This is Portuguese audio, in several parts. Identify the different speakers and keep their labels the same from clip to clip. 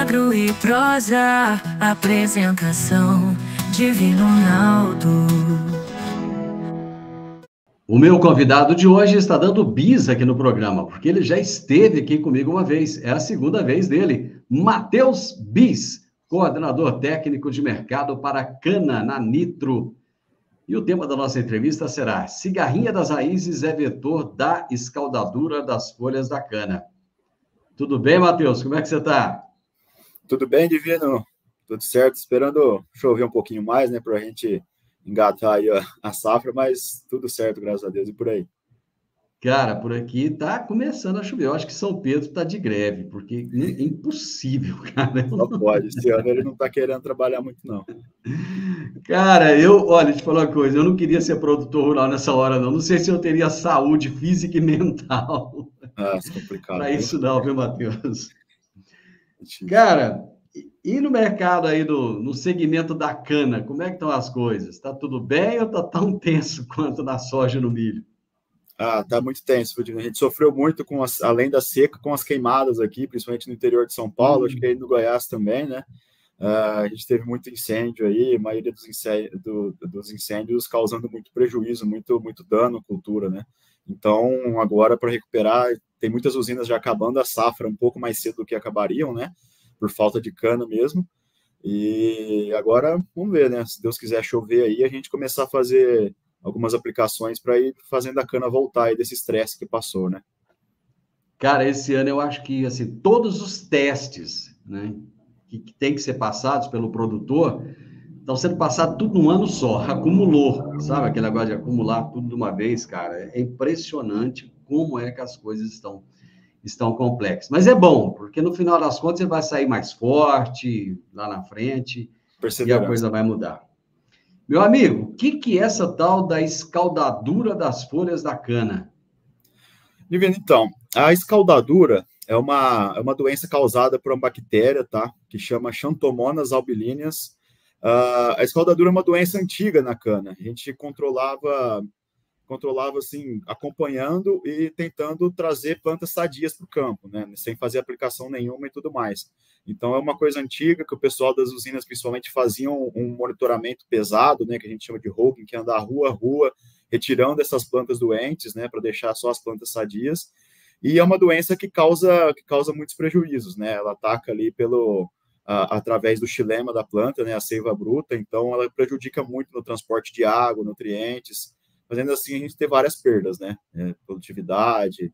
Speaker 1: Agro e prosa, apresentação Divino Ronaldo.
Speaker 2: O meu convidado de hoje está dando bis aqui no programa, porque ele já esteve aqui comigo uma vez. É a segunda vez dele. Matheus Bis, coordenador técnico de mercado para cana na Nitro. E o tema da nossa entrevista será: cigarrinha das raízes é vetor da escaldadura das folhas da cana. Tudo bem, Matheus? Como é que você está?
Speaker 3: Tudo bem, Divino? Tudo certo. Esperando chover um pouquinho mais, né, para a gente engatar aí a safra, mas tudo certo, graças a Deus, e por aí.
Speaker 2: Cara, por aqui tá começando a chover. Eu acho que São Pedro tá de greve, porque é impossível, cara.
Speaker 3: Só pode. Esse ano ele não tá querendo trabalhar muito, não.
Speaker 2: Cara, olha, deixa eu te falar uma coisa, eu não queria ser produtor rural nessa hora, não. Não sei se eu teria saúde física e mental
Speaker 3: Ah, isso é complicado.
Speaker 2: para isso não, viu, Matheus? Cara, e no mercado aí, no segmento da cana, como é que estão as coisas? Tá tudo bem ou tá tão tenso quanto na soja e no milho?
Speaker 3: Ah, tá muito tenso, Divino. A gente sofreu muito além da seca, com as queimadas aqui, principalmente no interior de São Paulo, acho que aí no Goiás também, né? A gente teve muito incêndio aí, a maioria dos incêndios causando muito prejuízo, muito dano à cultura, né? Então, agora, para recuperar, tem muitas usinas já acabando a safra um pouco mais cedo do que acabariam, né? Por falta de cana mesmo. E agora, vamos ver, né? Se Deus quiser chover aí, a gente começar a fazer algumas aplicações para ir fazendo a cana voltar aí desse estresse que passou, né?
Speaker 2: Cara, esse ano eu acho que, assim, todos os testes, né, que tem que ser passados pelo produtor, estão sendo passados tudo num ano só, acumulou, sabe? Aquele negócio de acumular tudo de uma vez, cara. É impressionante como é que as coisas estão complexas. Mas é bom, porque no final das contas você vai sair mais forte lá na frente e a coisa vai mudar. Meu amigo, o que é essa tal da escaldadura das folhas da cana?
Speaker 3: Divino, então, a escaldadura é uma doença causada por uma bactéria, tá? Que chama Xanthomonas albilíneas. A escaldadura é uma doença antiga na cana. A gente controlava assim, acompanhando e tentando trazer plantas sadias para o campo, né? Sem fazer aplicação nenhuma e tudo mais. Então, é uma coisa antiga que o pessoal das usinas, principalmente, faziam um monitoramento pesado, né? Que a gente chama de hogging, que é andar rua a rua, retirando essas plantas doentes, né? Para deixar só as plantas sadias. E é uma doença que causa muitos prejuízos, né? Ela ataca ali através do xilema da planta, né? A seiva bruta. Então, ela prejudica muito no transporte de água, nutrientes, fazendo assim a gente ter várias perdas, né? Produtividade,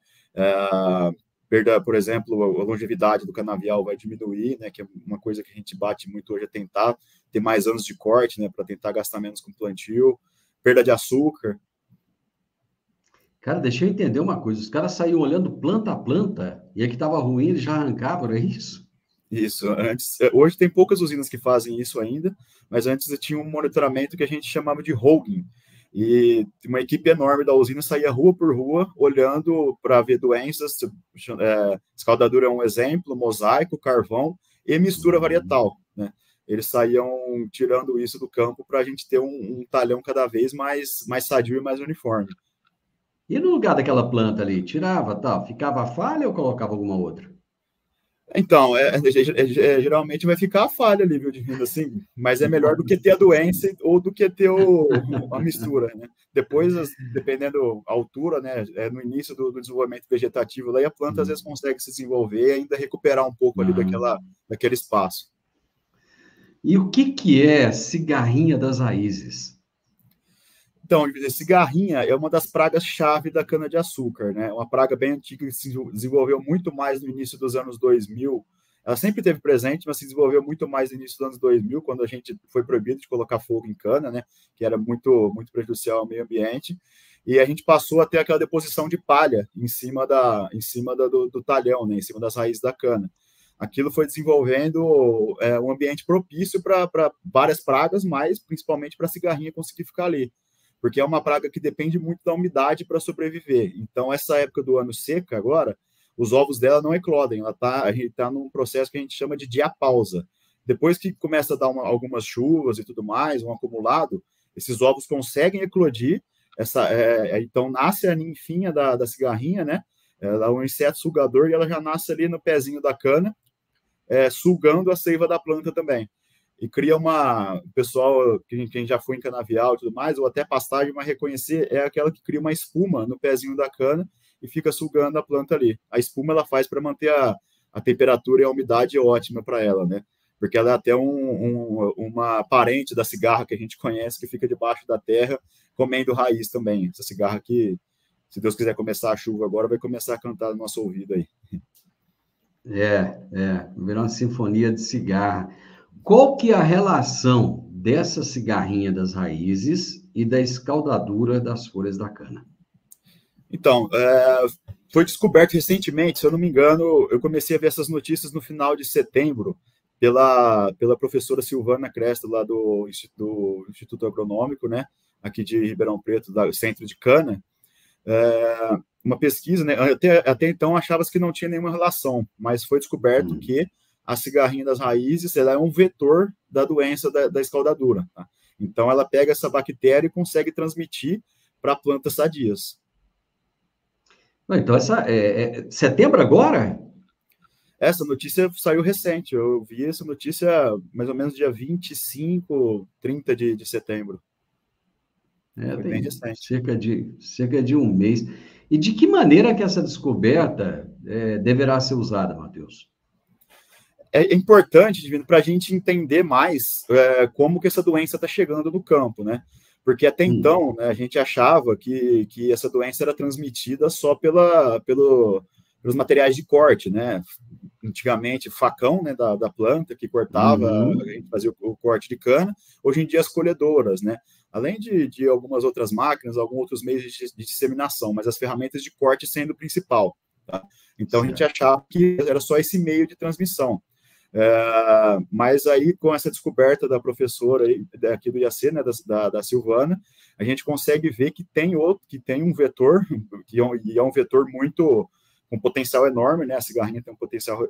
Speaker 3: perda, por exemplo, a longevidade do canavial vai diminuir, né? Que é uma coisa que a gente bate muito hoje, é tentar ter mais anos de corte, né? Para tentar gastar menos com plantio, perda de açúcar.
Speaker 2: Cara, deixa eu entender uma coisa. Os caras saíam olhando planta a planta e a que estava ruim eles já arrancavam, é isso?
Speaker 3: Isso. Hoje tem poucas usinas que fazem isso ainda, mas antes tinha um monitoramento que a gente chamava de hogging. E uma equipe enorme da usina saía rua por rua, olhando para ver doenças. Escaldadura é um exemplo, mosaico, carvão e mistura varietal, né? Eles saíam tirando isso do campo para a gente ter um talhão cada vez mais sadio e mais uniforme.
Speaker 2: E no lugar daquela planta ali, tirava, tal, ficava a falha ou colocava alguma outra?
Speaker 3: Então, geralmente vai ficar a falha ali, viu, Divino, assim, mas é melhor do que ter a doença ou do que ter a mistura, né? Depois, dependendo da altura, né, no início do desenvolvimento vegetativo, aí a planta às vezes consegue se desenvolver e ainda recuperar um pouco ali daquele espaço.
Speaker 2: E o que é cigarrinha das raízes?
Speaker 3: Então, cigarrinha é uma das pragas-chave da cana-de-açúcar, né? Uma praga bem antiga que se desenvolveu muito mais no início dos anos 2000. Ela sempre esteve presente, mas se desenvolveu muito mais no início dos anos 2000, quando a gente foi proibido de colocar fogo em cana, né? Que era muito prejudicial ao meio ambiente. E a gente passou a ter aquela deposição de palha em cima do talhão, né? Em cima das raízes da cana. Aquilo foi desenvolvendo um ambiente propício para várias pragas, mas principalmente para a cigarrinha conseguir ficar ali, porque é uma praga que depende muito da umidade para sobreviver. Então, essa época do ano seca agora, os ovos dela não eclodem, a gente está num processo que a gente chama de diapausa. Depois que começa a dar algumas chuvas e tudo mais, um acumulado, esses ovos conseguem eclodir, então nasce a ninfinha da cigarrinha, né? Ela é um inseto sugador e ela já nasce ali no pezinho da cana, sugando a seiva da planta também. E cria o pessoal, quem já foi em canavial e tudo mais, ou até pastagem, vai reconhecer, é aquela que cria uma espuma no pezinho da cana e fica sugando a planta ali. A espuma ela faz para manter a temperatura e a umidade ótima para ela, né? Porque ela é até uma parente da cigarra que a gente conhece, que fica debaixo da terra, comendo raiz também. Essa cigarra aqui, se Deus quiser começar a chuva agora, vai começar a cantar no nosso ouvido aí.
Speaker 2: Virou uma sinfonia de cigarra. Qual que é a relação dessa cigarrinha das raízes e da escaldadura das folhas da cana?
Speaker 3: Então, foi descoberto recentemente, se eu não me engano, eu comecei a ver essas notícias no final de setembro, pela professora Silvana Cresta, lá do Instituto Agronômico, né, aqui de Ribeirão Preto, do Centro de Cana, uma pesquisa, né, até então achava-se que não tinha nenhuma relação, mas foi descoberto que a cigarrinha das raízes ela é um vetor da doença da escaldadura. Tá? Então, ela pega essa bactéria e consegue transmitir para plantas sadias.
Speaker 2: Então, setembro agora?
Speaker 3: Essa notícia saiu recente. Eu vi essa notícia mais ou menos dia 25, 30 de setembro.
Speaker 2: Foi bem recente. Cerca de um mês. E de que maneira que essa descoberta deverá ser usada, Matheus?
Speaker 3: É importante, Divino, para a gente entender mais como que essa doença está chegando no campo, né? Porque até então, né, a gente achava que essa doença era transmitida só pelos materiais de corte, né? Antigamente, facão, né, da planta que cortava, a gente fazia o corte de cana. Hoje em dia, as colhedoras, né? Além de algumas outras máquinas, alguns outros meios de disseminação, mas as ferramentas de corte sendo o principal. Tá? Então, certo. A gente achava que era só esse meio de transmissão. Mas aí, com essa descoberta da professora aí, aqui do IAC, né, da Silvana, a gente consegue ver que tem um vetor, que é um vetor com potencial enorme, né? A cigarrinha tem um potencial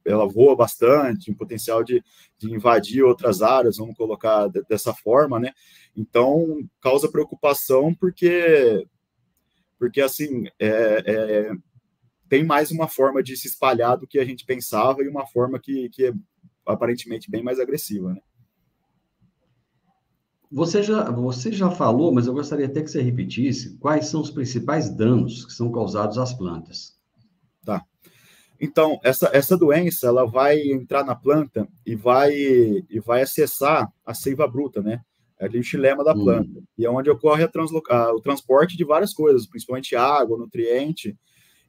Speaker 3: ela voa bastante, um potencial de invadir outras áreas, vamos colocar dessa forma, né? Então, causa preocupação porque assim, tem mais uma forma de se espalhar do que a gente pensava e uma forma que é aparentemente bem mais agressiva, né?
Speaker 2: Você já falou, mas eu gostaria até que você repetisse quais são os principais danos que são causados às plantas.
Speaker 3: Tá. Então, essa doença, ela vai entrar na planta e vai acessar a seiva bruta, né? Ali o xilema da planta. E é onde ocorre o transporte de várias coisas, principalmente água, nutriente.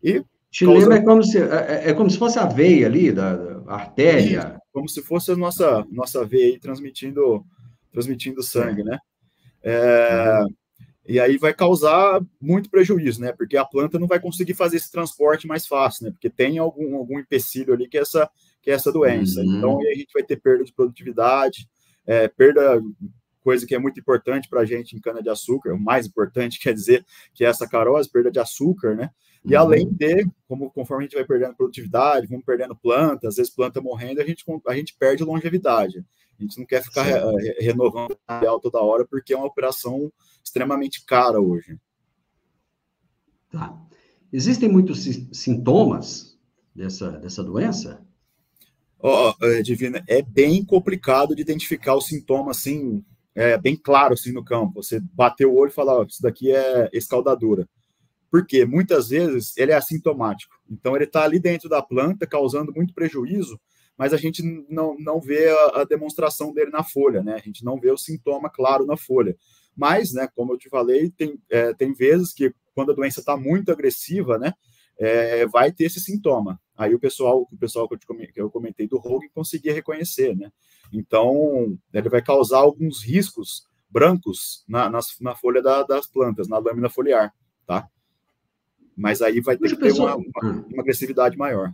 Speaker 3: E
Speaker 2: xilema é como se fosse a veia ali, da artéria.
Speaker 3: Isso, como se fosse a nossa veia aí transmitindo sangue, né? E aí vai causar muito prejuízo, né? Porque a planta não vai conseguir fazer esse transporte mais fácil, né? Porque tem algum empecilho ali que é essa doença. Então, aí a gente vai ter perda de produtividade, coisa que é muito importante para a gente em cana-de-açúcar, o mais importante, quer dizer, que é essa sacarose, perda de açúcar, né? E além de, conforme a gente vai perdendo produtividade, vamos perdendo planta, às vezes planta morrendo, a gente perde longevidade. A gente não quer ficar renovando material toda hora, porque é uma operação extremamente cara hoje.
Speaker 2: Tá. Existem muitos sintomas dessa doença?
Speaker 3: Divina, é bem complicado de identificar o sintoma, assim, bem claro, assim, no campo. Você bateu o olho e fala, isso daqui é escaldadura. Porque muitas vezes ele é assintomático. Então, ele está ali dentro da planta, causando muito prejuízo, mas a gente não vê a demonstração dele na folha, né? A gente não vê o sintoma claro na folha. Mas, né, como eu te falei, tem vezes que quando a doença está muito agressiva, né, vai ter esse sintoma. Aí o pessoal que eu comentei do Hogan conseguia reconhecer, né? Então, ele vai causar alguns riscos brancos na folha das plantas, na lâmina foliar, tá? Mas aí vai ter que ter uma agressividade maior.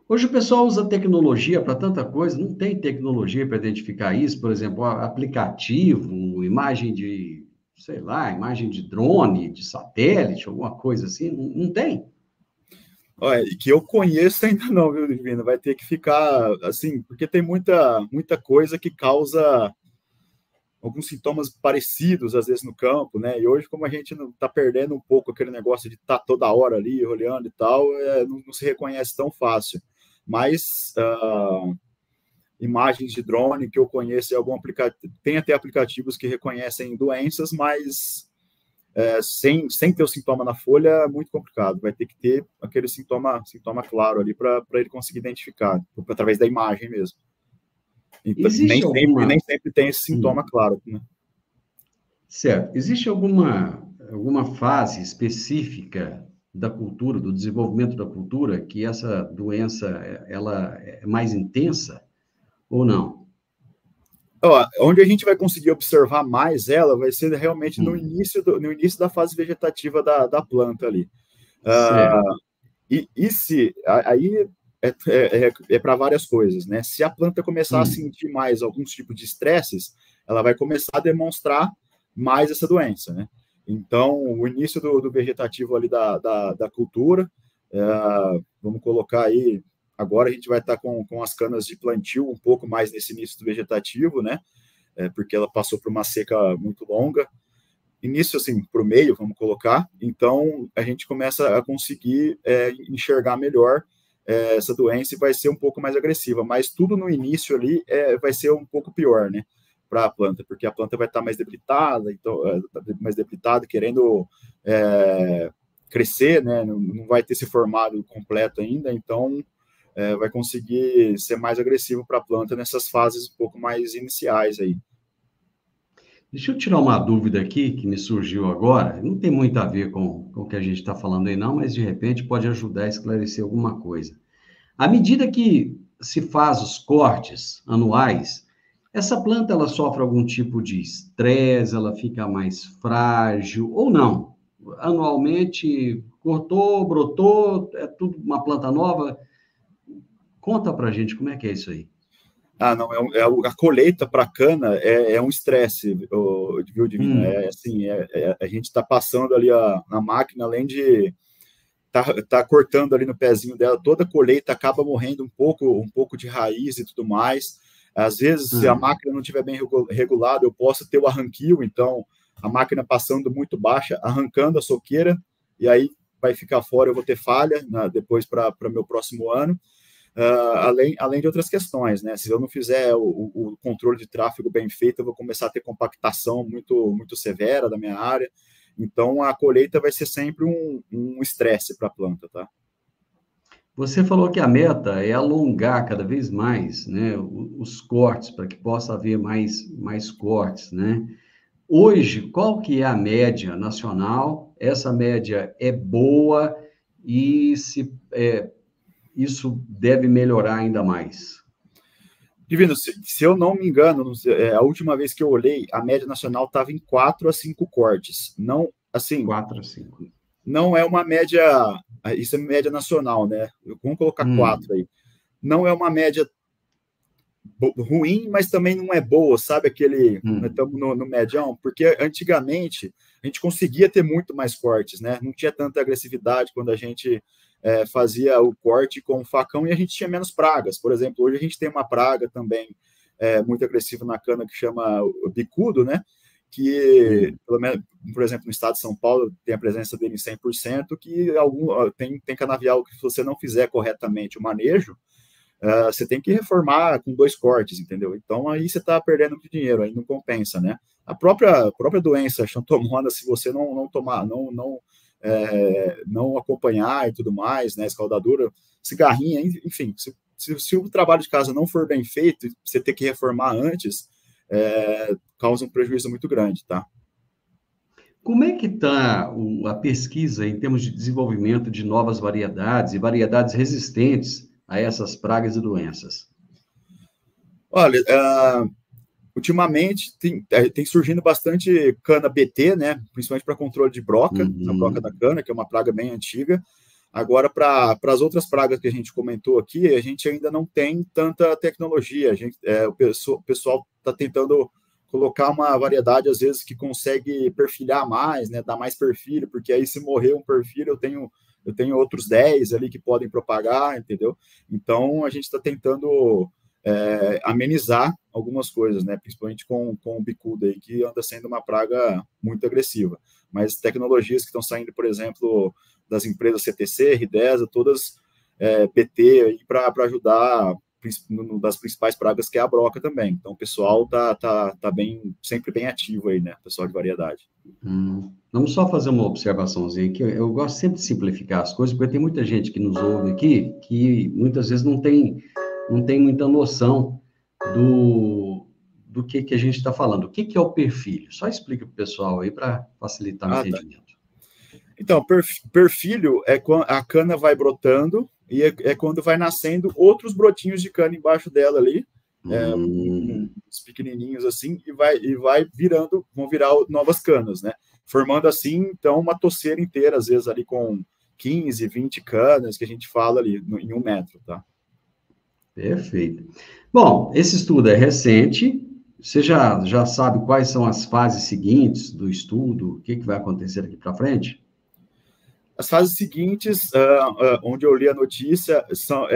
Speaker 2: Hoje o pessoal usa tecnologia para tanta coisa, não tem tecnologia para identificar isso, por exemplo, aplicativo, imagem de drone, de satélite, alguma coisa assim, não tem?
Speaker 3: Olha, que eu conheço ainda não, viu, Divino? Vai ter que ficar assim, porque tem muita coisa que causa alguns sintomas parecidos, às vezes, no campo, né? E hoje, como a gente não está perdendo um pouco aquele negócio de estar toda hora ali, olhando e tal, não se reconhece tão fácil. mas imagens de drone que eu conheço, tem até aplicativos que reconhecem doenças, mas sem ter o sintoma na folha é muito complicado. Vai ter que ter aquele sintoma claro ali para ele conseguir identificar, através da imagem mesmo. Então,
Speaker 2: Existe
Speaker 3: nem sempre tem esse sintoma claro, né?
Speaker 2: Certo. Existe alguma fase específica da cultura, do desenvolvimento da cultura, que essa doença ela é mais intensa ou não?
Speaker 3: Onde a gente vai conseguir observar mais ela vai ser realmente no início da fase vegetativa da planta ali. Aí é para várias coisas, né? Se a planta começar a sentir mais alguns tipos de estresses, ela vai começar a demonstrar mais essa doença, né? Então, o início do vegetativo ali da cultura, vamos colocar aí, agora a gente vai estar com as canas de plantio um pouco mais nesse início do vegetativo, né? Porque ela passou por uma seca muito longa. Início, assim, para o meio, vamos colocar. Então, a gente começa a conseguir enxergar melhor essa doença e vai ser um pouco mais agressiva. Mas tudo no início ali vai ser um pouco pior, né? Para a planta, porque a planta vai estar mais debilitada, querendo crescer, né? Não vai ter se formado completo ainda, então vai conseguir ser mais agressivo para a planta nessas fases um pouco mais iniciais aí.
Speaker 2: Deixa eu tirar uma dúvida aqui que me surgiu agora. Não tem muito a ver com o que a gente está falando aí, não, mas de repente pode ajudar a esclarecer alguma coisa. À medida que se faz os cortes anuais, essa planta ela sofre algum tipo de estresse, ela fica mais frágil ou não? Anualmente, cortou, brotou, é tudo uma planta nova? Conta pra gente como é que é isso aí.
Speaker 3: Não, a colheita para cana é um estresse, viu, Divino? A gente está passando ali na máquina, além de tá cortando ali no pezinho dela, toda a colheita acaba morrendo um pouco de raiz e tudo mais. Às vezes, se a máquina não estiver bem regulada, eu posso ter o arranquio, então a máquina passando muito baixa, arrancando a soqueira, e aí vai ficar fora, eu vou ter falha, né, depois para meu próximo ano. Além de outras questões, né? Se eu não fizer o controle de tráfego bem feito, eu vou começar a ter compactação muito severa da minha área. Então, a colheita vai ser sempre um estresse para a planta, tá?
Speaker 2: Você falou que a meta é alongar cada vez mais, né, os cortes, para que possa haver mais cortes, né? Hoje, qual que é a média nacional? Essa média é boa e isso deve melhorar ainda mais.
Speaker 3: Divino, se eu não me engano, a última vez que eu olhei, a média nacional estava em 4 a 5 cortes. Não, assim...
Speaker 2: 4 a 5.
Speaker 3: Não é uma média... Isso é média nacional, né? Vamos colocar 4 aí. Não é uma média ruim, mas também não é boa, sabe? Nós estamos no medião, porque antigamente a gente conseguia ter muito mais cortes, né? Não tinha tanta agressividade quando a gente fazia o corte com o facão e a gente tinha menos pragas. Por exemplo, hoje a gente tem uma praga também muito agressiva na cana que chama o bicudo, né? Que, pelo menos, por exemplo, no estado de São Paulo, tem a presença dele em 100%, que tem canavial que, se você não fizer corretamente o manejo, você tem que reformar com 2 cortes, entendeu? Então, aí você está perdendo muito dinheiro, aí não compensa, né? A própria doença xantomona, se você não tomar, não acompanhar e tudo mais, né? Escaldadura, cigarrinha, enfim, se o trabalho de casa não for bem feito, você ter que reformar antes, causa um prejuízo muito grande, tá?
Speaker 2: Como é que está a pesquisa em termos de desenvolvimento de novas variedades e variedades resistentes a essas pragas e doenças?
Speaker 3: Olha, ultimamente tem surgindo bastante cana BT, né? Principalmente para controle de broca, a broca da cana, que é uma praga bem antiga. Agora, para as outras pragas que a gente comentou aqui, a gente ainda não tem tanta tecnologia. O pessoal está tentando colocar uma variedade, às vezes, que consegue perfilhar mais, né? Dar mais perfil, porque aí se morrer um perfil, eu tenho outros 10 ali que podem propagar, entendeu? Então, a gente está tentando amenizar algumas coisas, né? Principalmente com o bicudo aí, que anda sendo uma praga muito agressiva. Mas tecnologias que estão saindo, por exemplo, das empresas CTC, RDESA, todas PT para ajudar das principais pragas, que é a broca também. Então, o pessoal tá sempre bem ativo aí, né? Pessoal de variedade.
Speaker 2: Vamos só fazer uma observaçãozinha aqui. Eu gosto sempre de simplificar as coisas, porque tem muita gente que nos ouve aqui que muitas vezes não tem muita noção do que a gente está falando. O que é o perfilho? Só explica para o pessoal aí para facilitar o entendimento.
Speaker 3: Então, perfilho é quando a cana vai brotando e é quando vai nascendo outros brotinhos de cana embaixo dela ali, uns pequenininhos assim, e vai vão virar novas canas, né? Formando assim, então, uma toceira inteira, às vezes ali com 15, 20 canas, que a gente fala ali em 1 metro, tá?
Speaker 2: Perfeito. Bom, esse estudo é recente. Você já sabe quais são as fases seguintes do estudo? O que vai acontecer aqui para frente?
Speaker 3: As fases seguintes, onde eu li a notícia, são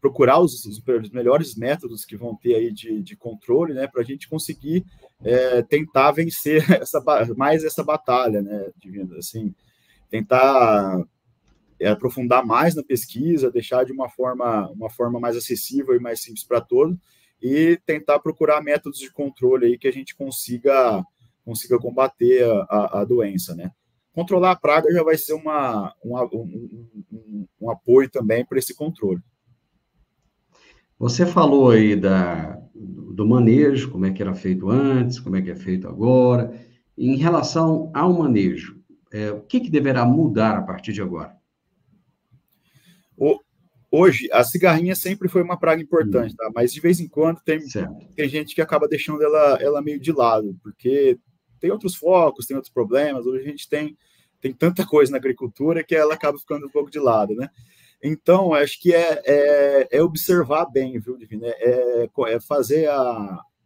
Speaker 3: procurar os melhores métodos que vão ter aí de controle, né, para a gente conseguir tentar vencer mais essa batalha, né, assim, tentar aprofundar mais na pesquisa, deixar de uma forma mais acessível e mais simples para todos, e tentar procurar métodos de controle aí que a gente consiga combater a doença, né. Controlar a praga já vai ser um apoio também para esse controle.
Speaker 2: Você falou aí do manejo, como é que era feito antes, como é que é feito agora. Em relação ao manejo, o que deverá mudar a partir de agora?
Speaker 3: Hoje, a cigarrinha sempre foi uma praga importante, tá? Mas de vez em quando tem gente que acaba deixando ela meio de lado, porque tem outros focos, tem outros problemas. Hoje a gente tem tanta coisa na agricultura que ela acaba ficando um pouco de lado, né? Então, acho que é observar bem, viu, Divino? É fazer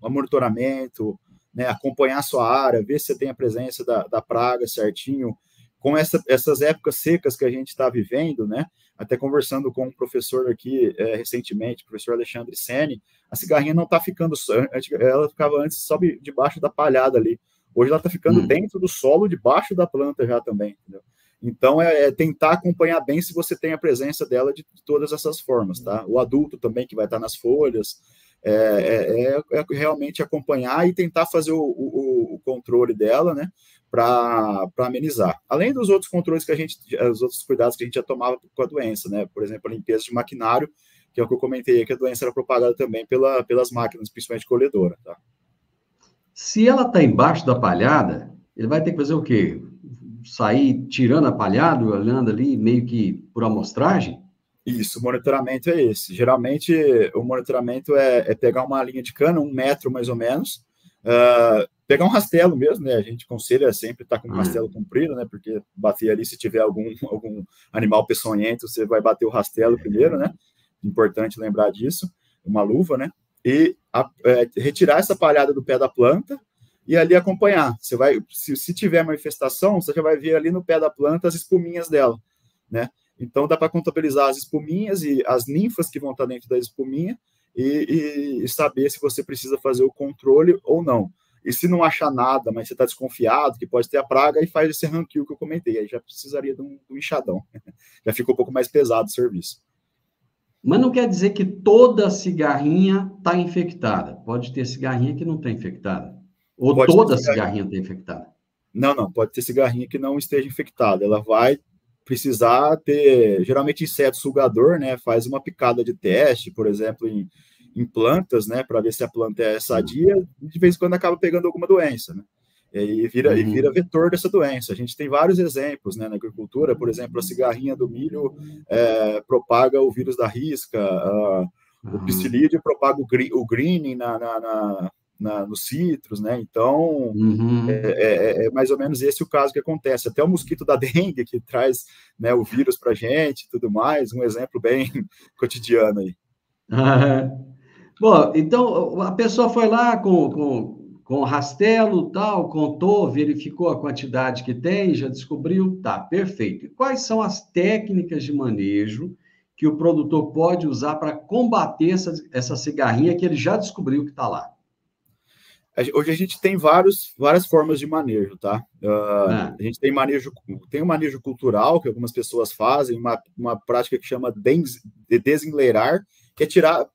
Speaker 3: o monitoramento, né? Acompanhar a sua área, ver se você tem a presença da praga certinho. Com essas épocas secas que a gente está vivendo, né? Até conversando com um professor aqui recentemente, o professor Alexandre Seni, a cigarrinha não está ficando... Ela ficava antes só debaixo da palhada ali. Hoje ela está ficando dentro do solo, debaixo da planta já também, entendeu? Então, tentar acompanhar bem se você tem a presença dela de todas essas formas, tá? O adulto também, que vai estar nas folhas, realmente acompanhar e tentar fazer o controle dela, né? Para amenizar. Além dos outros controles os outros cuidados que a gente já tomava com a doença, né? Por exemplo, a limpeza de maquinário, que é o que eu comentei, que a doença era propagada também pelas máquinas, principalmente colhedora, tá?
Speaker 2: Se ela está embaixo da palhada, ele vai ter que fazer o quê? Sair tirando a palhada, olhando ali, meio que por amostragem?
Speaker 3: Isso, o monitoramento é esse. Geralmente, o monitoramento é pegar uma linha de cana, 1 metro mais ou menos, pegar um rastelo mesmo, né? A gente aconselha sempre estar com um rastelo comprido, né? Porque bater ali, se tiver algum animal peçonhento, você vai bater o rastelo primeiro, né? Importante lembrar disso. Uma luva, né? E retirar essa palhada do pé da planta e ali acompanhar. Você vai, se tiver manifestação, você já vai ver ali no pé da planta as espuminhas dela, né? Então dá para contabilizar as espuminhas e as ninfas que vão estar dentro da espuminha e saber se você precisa fazer o controle ou não. E se não achar nada, mas você está desconfiado que pode ter a praga, aí faz esse ranquio que eu comentei. Aí já precisaria de um enxadão. Já fica um pouco mais pesado o serviço.
Speaker 2: Mas não quer dizer que toda cigarrinha está infectada. Pode ter cigarrinha que não está infectada. Ou pode toda cigarrinha está infectada.
Speaker 3: Não. Pode ter cigarrinha que não esteja infectada. Ela vai precisar ter, geralmente, inseto sugador, né? Faz uma picada de teste, por exemplo, em plantas, né? Para ver se a planta é sadia. De vez em quando acaba pegando alguma doença, né? E vira vetor dessa doença. A gente tem vários exemplos, né, na agricultura. Por exemplo, a cigarrinha do milho propaga o vírus da risca, o psilídeo propaga o greening nos citros, né? Então, é mais ou menos esse o caso que acontece. Até o mosquito da dengue, que traz, né, o vírus para a gente e tudo mais, um exemplo bem cotidiano aí.
Speaker 2: Bom, então, a pessoa foi lá com o rastelo, tal, contou, verificou a quantidade que tem, já descobriu, tá, perfeito. E quais são as técnicas de manejo que o produtor pode usar para combater essa cigarrinha que ele já descobriu que está lá?
Speaker 3: Hoje a gente tem várias formas de manejo, tá?
Speaker 2: Ah,
Speaker 3: A gente tem o manejo cultural, que algumas pessoas fazem, uma prática que chama de desenleirar, que é tirar,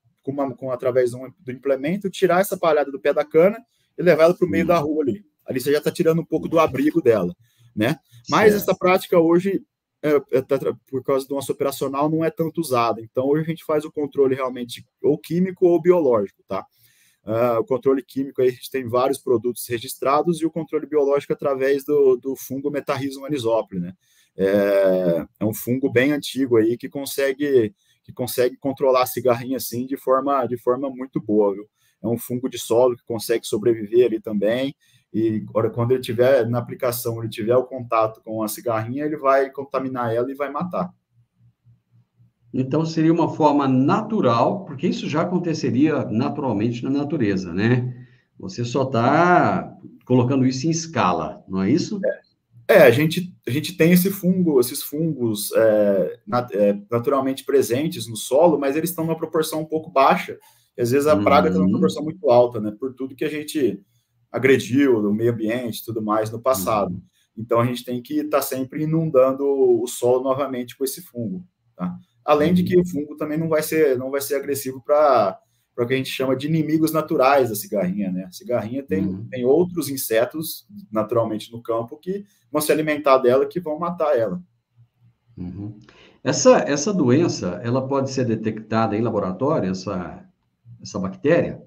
Speaker 3: através do implemento, tirar essa palhada do pé da cana e levar ela para o meio da rua ali. Ali você já está tirando um pouco do abrigo dela, né? Mas essa
Speaker 2: certo.
Speaker 3: prática hoje, por causa do nosso operacional, não é tanto usada. Então, hoje a gente faz o controle realmente ou químico ou biológico, tá? O controle químico, aí a gente tem vários produtos registrados e o controle biológico através do fungo Metarrhizum anisopli, né? É um fungo bem antigo aí que consegue controlar a cigarrinha assim de forma muito boa, viu? É um fungo de solo que consegue sobreviver ali também e quando ele tiver na aplicação, ele tiver o contato com a cigarrinha, ele vai contaminar ela e vai matar.
Speaker 2: Então, seria uma forma natural, porque isso já aconteceria naturalmente na natureza, né? Você só está colocando isso em escala, não é isso?
Speaker 3: A gente tem esses fungos naturalmente presentes no solo, mas eles estão numa proporção um pouco baixa. E às vezes a praga está numa
Speaker 2: Uhum,
Speaker 3: proporção muito alta, né? Por tudo que a gente agrediu no meio ambiente e tudo mais no passado.
Speaker 2: uhum,
Speaker 3: Então a gente tem que estar sempre inundando o solo novamente com esse fungo, tá? Além de que
Speaker 2: uhum,
Speaker 3: o fungo também não vai ser agressivo para o que a gente chama de inimigos naturais da cigarrinha, né? A cigarrinha
Speaker 2: uhum,
Speaker 3: tem outros insetos naturalmente no campo que vão se alimentar dela que vão matar ela.
Speaker 2: uhum. Essa doença, ela pode ser detectada em laboratório, essa bactéria?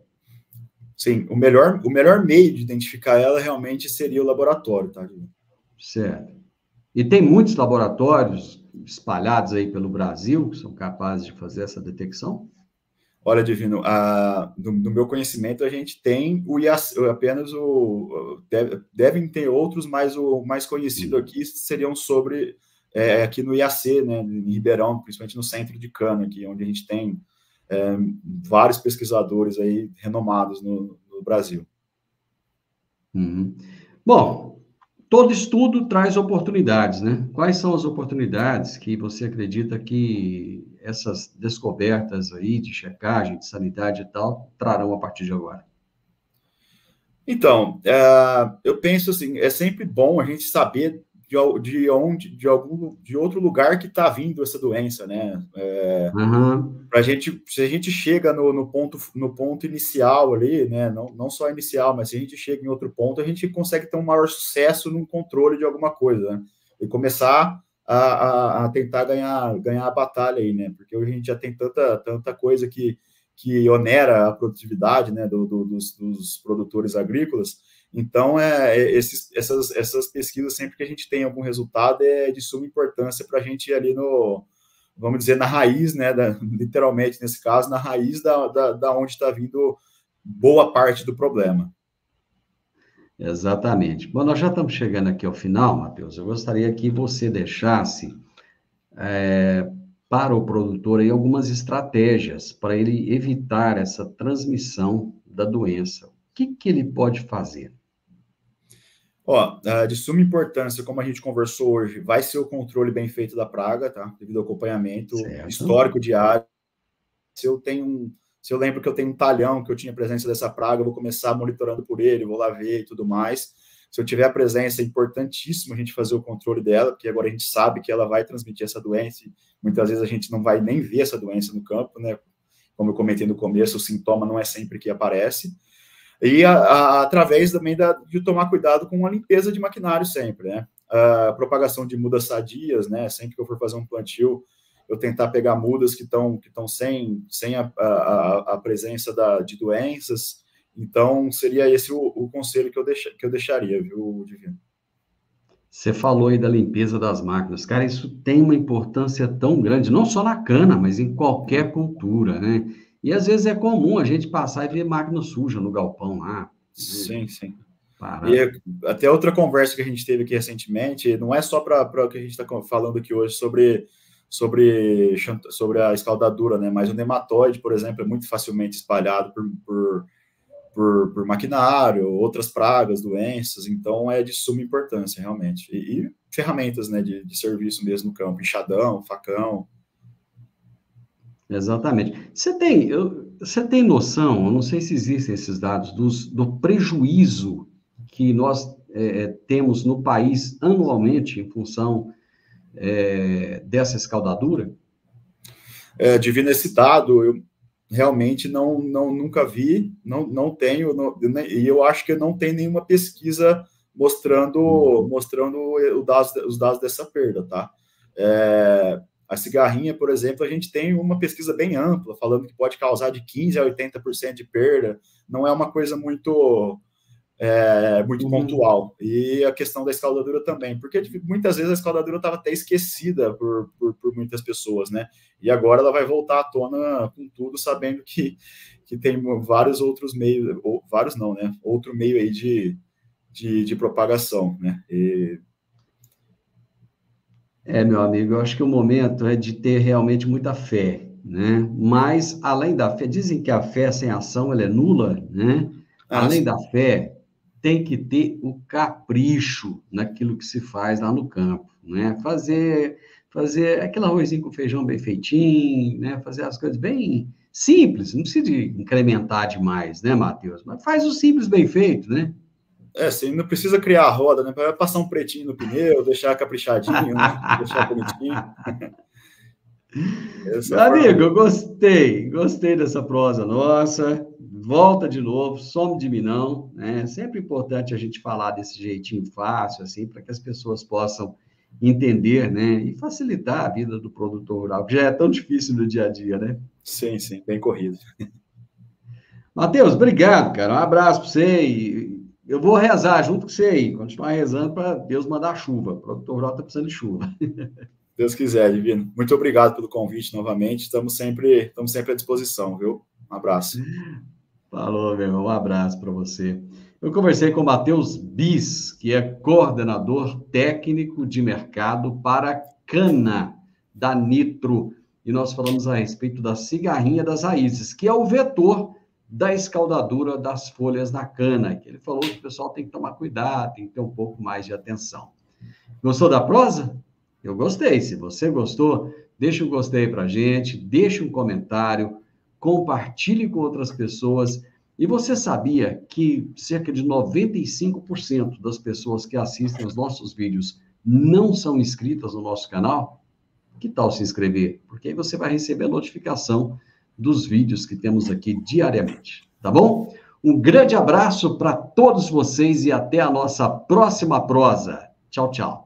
Speaker 3: Sim, o melhor meio de identificar ela realmente seria o laboratório, tá, Guilherme?
Speaker 2: Certo. E tem muitos laboratórios espalhados aí pelo Brasil que são capazes de fazer essa detecção?
Speaker 3: Olha, Divino, do meu conhecimento, a gente tem apenas devem ter outros, mas o mais conhecido
Speaker 2: Hum.
Speaker 3: aqui seriam aqui no IAC, né, em Ribeirão, principalmente no centro de Cana, aqui, onde a gente tem é, vários pesquisadores aí renomados no Brasil.
Speaker 2: Uhum. Bom, todo estudo traz oportunidades, né? Quais são as oportunidades que você acredita que essas descobertas aí de checagem, de sanidade e tal, trarão a partir de agora?
Speaker 3: Então, eu penso assim, é sempre bom a gente saber de outro lugar que está vindo essa doença, né?
Speaker 2: Aham,
Speaker 3: Se a gente chega no ponto inicial ali, né? Não só inicial, mas se a gente chega em outro ponto, a gente consegue ter um maior sucesso no controle de alguma coisa, né? E começar a tentar ganhar a batalha aí, né? Porque hoje a gente já tem tanta coisa que onera a produtividade, né, dos produtores agrícolas. Então, essas pesquisas, sempre que a gente tem algum resultado, é de suma importância para a gente ir ali vamos dizer, na raiz, né, literalmente nesse caso, na raiz da onde está vindo boa parte do problema.
Speaker 2: exatamente. Bom, nós já estamos chegando aqui ao final, Matheus. Eu gostaria que você deixasse para o produtor aí algumas estratégias para ele evitar essa transmissão da doença. O que que ele pode fazer?
Speaker 3: Ó, de suma importância, como a gente conversou hoje, vai ser o controle bem feito da praga, tá? Devido ao acompanhamento
Speaker 2: Certo?
Speaker 3: histórico diário. Se eu lembro que eu tenho um talhão que eu tinha presença dessa praga, eu vou começar monitorando por ele, vou lá ver e tudo mais. Se eu tiver a presença, é importantíssimo a gente fazer o controle dela, porque agora a gente sabe que ela vai transmitir essa doença. E muitas vezes a gente não vai nem ver essa doença no campo, né? Como eu comentei no começo, o sintoma não é sempre que aparece. E através também de tomar cuidado com a limpeza de maquinário sempre, né? A propagação de mudas sadias, né? Sempre que eu for fazer um plantio, eu tentar pegar mudas que estão sem a presença de doenças. Então, seria esse o conselho que eu deixaria, viu, Divino?
Speaker 2: Você falou aí da limpeza das máquinas. Cara, isso tem uma importância tão grande, não só na cana, mas em qualquer cultura, né? E às vezes é comum a gente passar e ver máquina suja no galpão lá, né?
Speaker 3: Sim, sim. E
Speaker 2: Parado.
Speaker 3: até outra conversa que a gente teve aqui recentemente, não é só para o que a gente está falando aqui hoje sobre a escaldadura, né? Mas o nematóide, por exemplo, é muito facilmente espalhado por maquinário, outras pragas, doenças, então é de suma importância, realmente. E ferramentas, né, de serviço mesmo no campo, enxadão, facão.
Speaker 2: Exatamente. Você tem, Você tem noção, eu não sei se existem esses dados, do prejuízo que nós temos no país anualmente em função dessa escaldadura?
Speaker 3: Divino, esse dado eu realmente nunca vi, não tenho, e eu acho que não tem nenhuma pesquisa mostrando os dados dessa perda, tá? A cigarrinha, por exemplo, a gente tem uma pesquisa bem ampla, falando que pode causar de 15% a 80% de perda, não é uma coisa muito pontual. E a questão da escaldadura também, porque muitas vezes a escaldadura estava até esquecida por muitas pessoas, né? E agora ela vai voltar à tona com tudo, sabendo que tem vários outros meios, ou vários não, né? Outro meio aí de propagação, né?
Speaker 2: Meu amigo, eu acho que o momento é de ter realmente muita fé, né? Mas, além da fé, dizem que a fé sem ação, ela é nula, né? Além da fé, tem que ter o capricho naquilo que se faz lá no campo, né? Fazer aquele arrozinho com feijão bem feitinho, né? Fazer as coisas bem simples, não precisa de incrementar demais, né, Matheus? Mas faz o simples bem feito, né?
Speaker 3: Você não precisa criar a roda, né? Para passar um pretinho no pneu, deixar caprichadinho, né? Deixar bonitinho.
Speaker 2: Meu amigo, eu gostei dessa prosa nossa. Volta de novo, some de mim não, né? É sempre importante a gente falar desse jeitinho fácil, assim, para que as pessoas possam entender, né? E facilitar a vida do produtor rural, que já é tão difícil no dia a dia, né?
Speaker 3: Sim, bem corrido.
Speaker 2: Matheus, obrigado, cara. Um abraço para você e eu vou rezar junto com você aí, continuar rezando para Deus mandar chuva. O produtor rural está precisando de chuva.
Speaker 3: Deus quiser, Divino. Muito obrigado pelo convite novamente. Estamos sempre à disposição, viu? Um abraço.
Speaker 2: Falou, meu irmão. Um abraço para você. Eu conversei com o Matheus Bis, que é coordenador técnico de mercado para cana da Nitro. E nós falamos a respeito da cigarrinha das raízes, que é o vetor da escaldadura das folhas da cana. Que ele falou que o pessoal tem que tomar cuidado, tem que ter um pouco mais de atenção. Gostou da prosa? Eu gostei. Se você gostou, deixa um gostei para a gente, deixa um comentário, compartilhe com outras pessoas. E você sabia que cerca de 95% das pessoas que assistem aos nossos vídeos não são inscritas no nosso canal? Que tal se inscrever? Porque aí você vai receber a notificação dos vídeos que temos aqui diariamente, tá bom? Um grande abraço para todos vocês e até a nossa próxima prosa. Tchau, tchau.